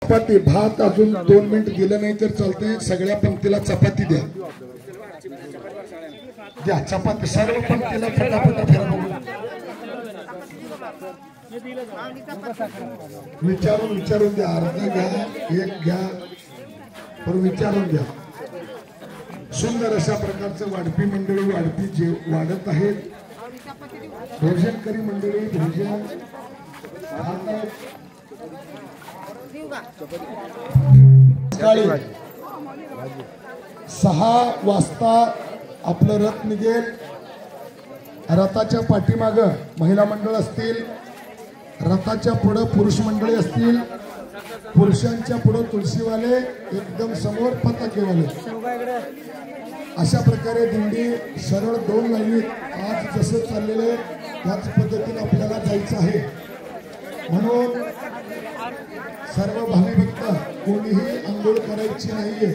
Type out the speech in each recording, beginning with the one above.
चपाती भात अजून 2 मिनिट दिलं नाही तर चालतंय. सगळ्या पंक्तीला चपाती द्या. द्या चपाती सर्व पंक्तीला फटाफट फिरा. विचारून द्या. अर्धा घ्या, एक घ्या, पण विचारून द्या. सुंदर अशा प्रकारचं वाढपी मंडळी वाढपी जे वाढत आहेत. भोजनकरी मंडळी भोजन सकाळी 6 वाजता आपलं रथ निघेल. रथाच्या पाठीमाग महिला मंडळ असतील, रथाच्या पुढे पुरुष मंडळी असतील, पुरुषांच्या पुढे तुळशीवाले, एकदम समोर पताकेवाले. अशा प्रकारे दिंडी सरळ 2 लाईनीत आज जसं चाललेलं त्याच पद्धतीने आपल्याला जायचं आहे. म्हणून सर्व भाविभक्त कोणीही आंघोळ करायची नाहीये.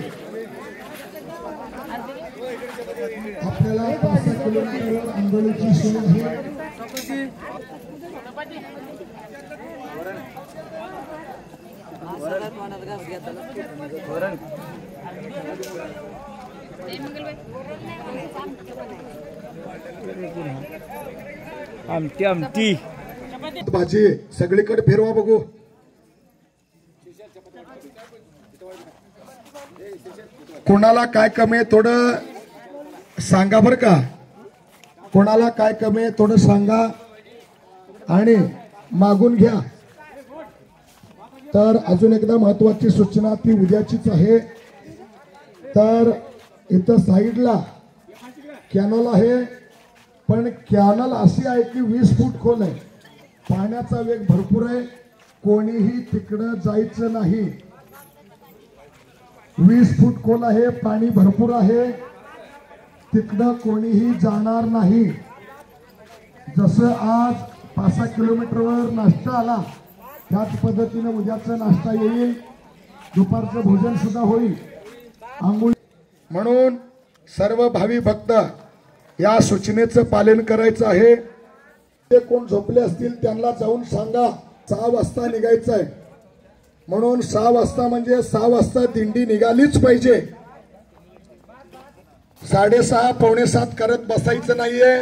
आपल्याला 5 किलोमीटरवर आंघोळीची सोय आहे. आमटी भाजी सगळीकडे फिरवा बघू. कोणाला काय कमी आहे थोडं सांगा बर का. कोणाला काय कमी आहे थोडं सांगा आणि मागून घ्या. तर अजून एकदा महत्वाची सूचना ती उद्याचीच आहे. तर इथं साईडला कॅनल आहे, पण कॅनल अशी आहे की 20 फूट खोल आहे. पाण्याचा वेग भरपूर आहे. कोणीही तिकडं जायचं नाही. 20 फूट खोल आहे, पाणी भरपूर आहे. तिकडं कोणीही जाणार नाही. जसं आज 5-6 किलोमीटरवर नाश्ता आला त्याच पद्धतीने उद्याचा नाश्ता येईल. दुपारचं भोजन सुद्धा होईल. आंघोळ म्हणून सर्व भावी भक्त या सूचनेचं पालन करायचं आहे. ते कोण झोपले असतील त्यांना जाऊन सांगा 6 वाजता निघायचं आहे म्हणून. 6 वाजता म्हणजे 6 वाजता दिंडी निघालीच पाहिजे. 6:30 पावणे 7 करत बसायचं नाहीये.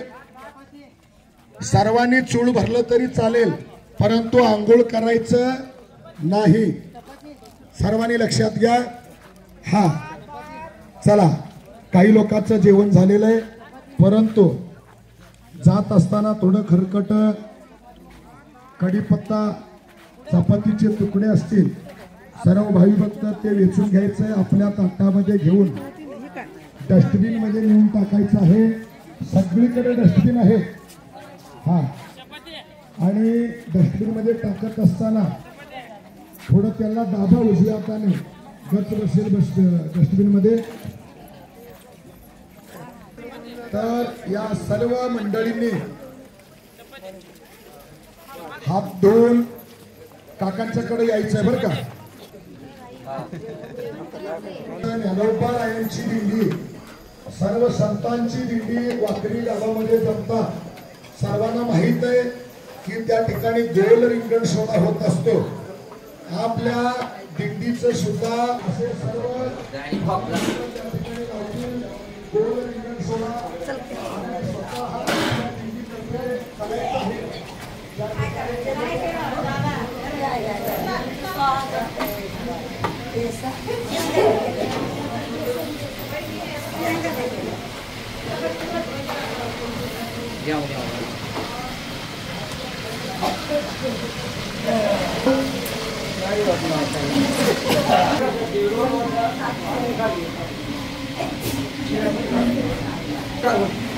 सर्वांनी चूळ भरलं तरी चालेल, परंतु आंघोळ करायचं नाही. सर्वांनी लक्षात घ्या. हा चला, काही लोकांचं जेवण झालेलं आहे, परंतु जात असताना थोडं खरकट कढीपत्ता चपातीचे तुकडे असतील, सर्व भावी भक्त ते वेचून घ्यायचंय. आपल्या ताटामध्ये घेऊन डस्टबिन मध्ये नेऊन टाकायचं आहे. सगळीकडे डस्टबिन आहे. हा, आणि डस्टबिन मध्ये टाकत असताना थोडं त्याला दाबा उजव्या हाताने गच बसेल डस्टबिन मध्ये. तर या सर्व मंडळींनी हात धुवून काकांच्याकडे यायचंय बरं का. ज्ञानोबारायांची दिंडी, सर्व संतांची दिंडी वाकरी गावामध्ये जमतात. सर्वांना माहित आहे की त्या ठिकाणी गोल रिंगण सोहळा होत असतो. आपल्या दिंडीचं सुद्धा असे सर्व गोल रिंगण सोहळा Bravo.